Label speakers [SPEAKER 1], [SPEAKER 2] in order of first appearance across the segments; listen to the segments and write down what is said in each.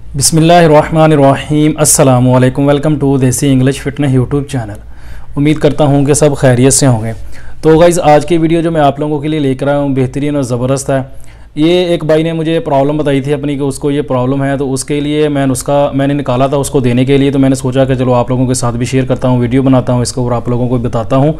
[SPEAKER 1] बिस्मिल्लाहिर्रहमानिर्रहीम अस्सलामु अलैकुम। वेलकम टू देसी इंग्लिश फिटनेस यूट्यूब चैनल। उम्मीद करता हूँ कि सब खैरियत से होंगे। तो गाइज़ आज की वीडियो जो मैं आप लोगों के लिए लेकर आया हूँ बेहतरीन और ज़बरदस्त है। ये एक भाई ने मुझे प्रॉब्लम बताई थी अपनी कि उसको ये प्रॉब्लम है, तो उसके लिए मैंने निकाला था उसको देने के लिए। तो मैंने सोचा कि चलो आप लोगों के साथ भी शेयर करता हूँ, वीडियो बनाता हूँ इसको और आप लोगों को बताता हूँ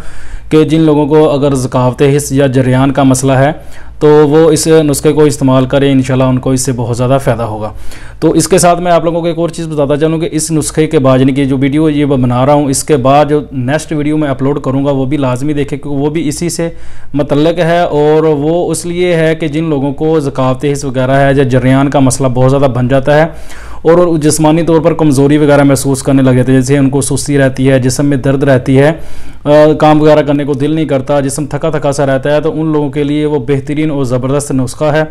[SPEAKER 1] कि जिन लोगों को अगर ज़कावत हिस्स या जरियान का मसला है तो वो इस नुस्खे को इस्तेमाल करें, इंशाल्लाह उनको इससे बहुत ज़्यादा फ़ायदा होगा। तो इसके साथ मैं आप लोगों को एक और चीज़ बताता चलूँ कि इस नुस्खे के बाद यानी कि जो वीडियो ये बना रहा हूँ इसके बाद जो नेक्स्ट वीडियो मैं अपलोड करूँगा वो भी लाजमी देखें, क्योंकि वो भी इसी से मतलब है। और वो इसलिए है कि जिन लोगों को ज़कावत हिस्स वगैरह है या जरियान का मसला बहुत ज़्यादा बन जाता है और जिस्मानी तौर पर कमज़ोरी वगैरह महसूस करने लगे थे, जैसे उनको सुस्ती रहती है, जिस्म में दर्द रहती है, काम वगैरह करने को दिल नहीं करता, जिस्म थका थका सा रहता है, तो उन लोगों के लिए वो बेहतरीन और ज़बरदस्त नुस्खा है।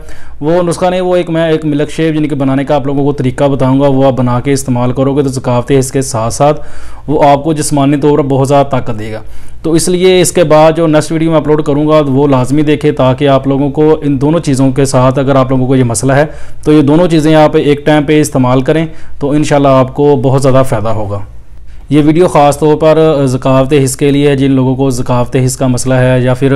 [SPEAKER 1] वो नुस्खा नहीं, वो मैं एक मिल्क शेक यानी कि बनाने का आप लोगों को तरीका बताऊँगा, वो आप बना के इस्तेमाल करोगे तो ज़कावत हिस्स के साथ साथ वो आपको जिस्मानी तौर पर बहुत ज़्यादा ताकत देगा। तो इसलिए इसके बाद जो नेक्स्ट वीडियो मैं अपलोड करूँगा वो लाजमी देखें, ताकि आप लोगों को इन दोनों चीज़ों के साथ अगर आप लोगों को ये मसला है तो ये दोनों चीज़ें आप एक टाइम पे इस्तेमाल करें तो इंशाल्लाह आपको बहुत ज़्यादा फ़ायदा होगा। ये वीडियो ख़ास तौर पर ज़कावत हिस्स के लिए है, जिन लोगों को ज़कावत हिस्स का मसला है या फिर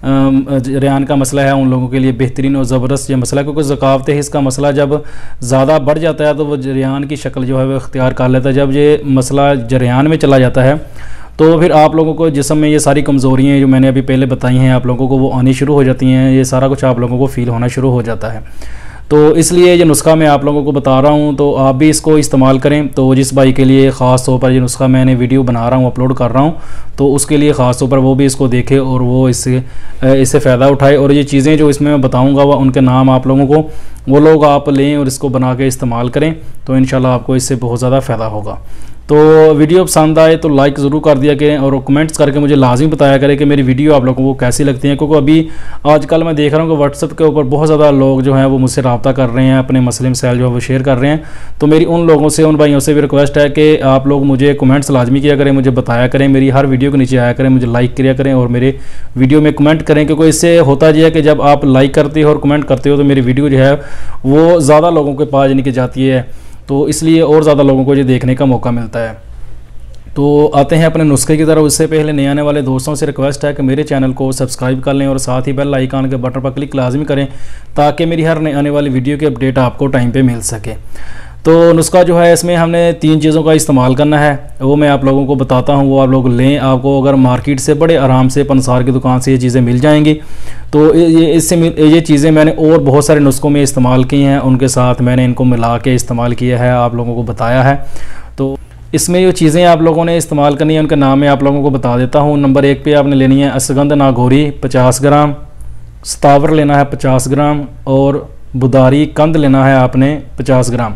[SPEAKER 1] जरियान का मसला है, उन लोगों के लिए बेहतरीन और ज़बरदस्त ये मसला है। क्योंकि ज़कावत हिस्स का मसला जब ज़्यादा बढ़ जाता है तो वो जरियान की शक्ल जो है वो इख्तियार कर लेता है। जब ये मसला जरियान में चला जाता है तो फिर आप लोगों को जिस्म में ये सारी कमज़ोरियाँ जो मैंने अभी पहले बताई हैं आप लोगों को वो आनी शुरू हो जाती हैं, ये सारा कुछ आप लोगों को फ़ील होना शुरू हो जाता है। तो इसलिए ये नुस्खा मैं आप लोगों को बता रहा हूँ, तो आप भी इसको इस्तेमाल करें। तो जिस भाई के लिए ख़ास तौर पर ये नुस्खा मैंने वीडियो बना रहा हूँ, अपलोड कर रहा हूँ, तो उसके लिए ख़ास तौर पर वो भी इसको देखे और वो इससे फ़ायदा उठाए। और ये चीज़ें जो इसमें मैं बताऊँगा वह उनके नाम आप लोगों को वो लोग आप लें और इसको बना के इस्तेमाल करें, तो इंशाल्लाह आपको इससे बहुत ज़्यादा फ़ायदा होगा। तो वीडियो पसंद आए तो लाइक ज़रूर कर दिया करें और कमेंट्स करके मुझे लाजमी बताया करें कि मेरी वीडियो आप लोगों को कैसी लगती है। क्योंकि अभी आजकल मैं देख रहा हूँ कि व्हाट्सएप के ऊपर बहुत ज़्यादा लोग जो हैं वो मुझसे रब्ता कर रहे हैं, अपने मसले मसाइल जो है वो शेयर कर रहे हैं। तो मेरी उन लोगों से, उन भाइयों से भी रिक्वेस्ट है कि आप लोग मुझे कमेंट्स लाजमी किया करें, मुझे बताया करें, मेरी हर वीडियो के नीचे आया करें, मुझे लाइक किया करें और मेरे वीडियो में कमेंट करें। क्योंकि इससे होता यह है कि जब आप लाइक करते हो और कमेंट करते हो तो मेरी वीडियो जो है वो ज़्यादा लोगों के पास यानी कि जाती है, तो इसलिए और ज़्यादा लोगों को ये देखने का मौका मिलता है। तो आते हैं अपने नुस्खे की तरफ। उससे पहले नए आने वाले दोस्तों से रिक्वेस्ट है कि मेरे चैनल को सब्सक्राइब कर लें और साथ ही बेल आइकन के बटन पर क्लिक लाजमी करें, ताकि मेरी हर नए आने वाली वीडियो की अपडेट आपको टाइम पे मिल सके। तो नुस्खा जो है इसमें हमने 3 चीज़ों का इस्तेमाल करना है, वो मैं आप लोगों को बताता हूँ, वो आप लोग लें। आपको अगर मार्केट से बड़े आराम से पंसार की दुकान से ये चीज़ें मिल जाएंगी। तो ये चीज़ें मैंने और बहुत सारे नुस्खों में इस्तेमाल की हैं, उनके साथ मैंने इनको मिला के इस्तेमाल किया है, आप लोगों को बताया है। तो इसमें जो चीज़ें आप लोगों ने इस्तेमाल करनी है उनके नाम मैं आप लोगों को बता देता हूँ। नंबर 1 पे आपने लेनी है असगंध नागौरी 50 ग्राम, सतावर लेना है 50 ग्राम और बुदारी कंद लेना है आपने 50 ग्राम।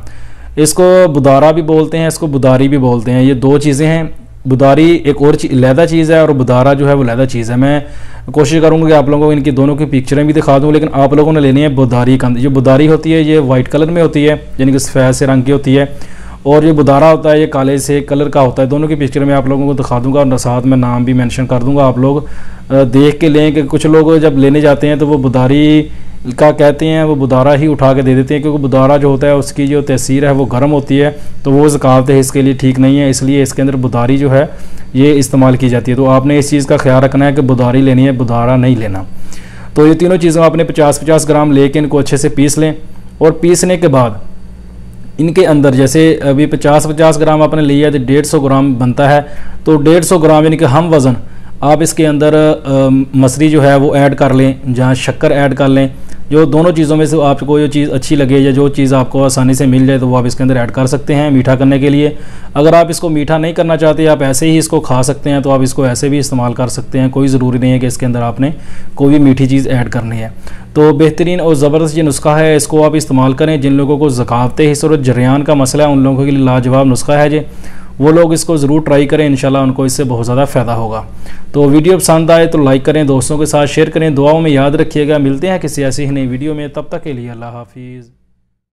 [SPEAKER 1] इसको बुदारा भी बोलते हैं, इसको बुदारी भी बोलते हैं, ये 2 चीज़ें हैं। बुदारी एक और लैदा चीज़ है और बुदारा जो है वो लैदा चीज़ है। मैं कोशिश करूँगा कि आप लोगों को इनकी दोनों की पिक्चरें भी दिखा दूँ, लेकिन आप लोगों ने लेनी है बुदारी कंद। जो बुदारी होती है ये वाइट कलर में होती है, यानी कि सफ़ेद से रंग की होती है, और ये बुदारा होता है ये काले से कलर का होता है। दोनों की पिक्चर मैं आप लोगों को दिखा दूंगा और साथ में नाम भी मेंशन कर दूंगा, आप लोग देख के लें। कि कुछ लोग जब लेने जाते हैं तो वो बुदारी का कहते हैं, वो बुदारा ही उठा के दे देते हैं, क्योंकि बुदारा जो होता है उसकी जो तसीर है वो गर्म होती है, तो वो ज़कावत हिस्स के लिए ठीक नहीं है, इसलिए इसके अंदर बुदारी जो है ये इस्तेमाल की जाती है। तो आपने इस चीज़ का ख्याल रखना है कि बुदारी लेनी है, बुदारा नहीं लेना। तो ये तीनों चीज़ों आपने 50-50 ग्राम लेके इनको अच्छे से पीस लें। और पीसने के बाद इनके अंदर जैसे अभी 50-50 ग्राम आपने लिया तो 150 ग्राम बनता है, तो 150 ग्राम यानी कि हम वज़न आप इसके अंदर मसरी जो है वो ऐड कर लें, जहाँ शक्कर ऐड कर लें। जो दोनों चीज़ों में से आपको जो चीज़ अच्छी लगे या जो चीज़ आपको आसानी से मिल जाए तो वो आप इसके अंदर ऐड कर सकते हैं मीठा करने के लिए। अगर आप इसको मीठा नहीं करना चाहते, आप ऐसे ही इसको खा सकते हैं, तो आप इसको ऐसे भी इस्तेमाल कर सकते हैं। कोई ज़रूरी नहीं है कि इसके अंदर आपने कोई भी मीठी चीज़ ऐड करनी है। तो बेहतरीन और ज़बरदस्त ये नुस्खा है, इसको आप इस्तेमाल करें। जिन लोगों को ज़कावत हिस्स और जरियान का मसला है उन लोगों के लिए लाजवाब नुस्खा है जी, वो लोग इसको ज़रूर ट्राई करें, इंशाल्लाह उनको इससे बहुत ज़्यादा फ़ायदा होगा। तो वीडियो पसंद आए तो लाइक करें, दोस्तों के साथ शेयर करें, दुआओं में याद रखिएगा। मिलते हैं किसी ऐसी ही नई वीडियो में, तब तक के लिए अल्लाह हाफिज़।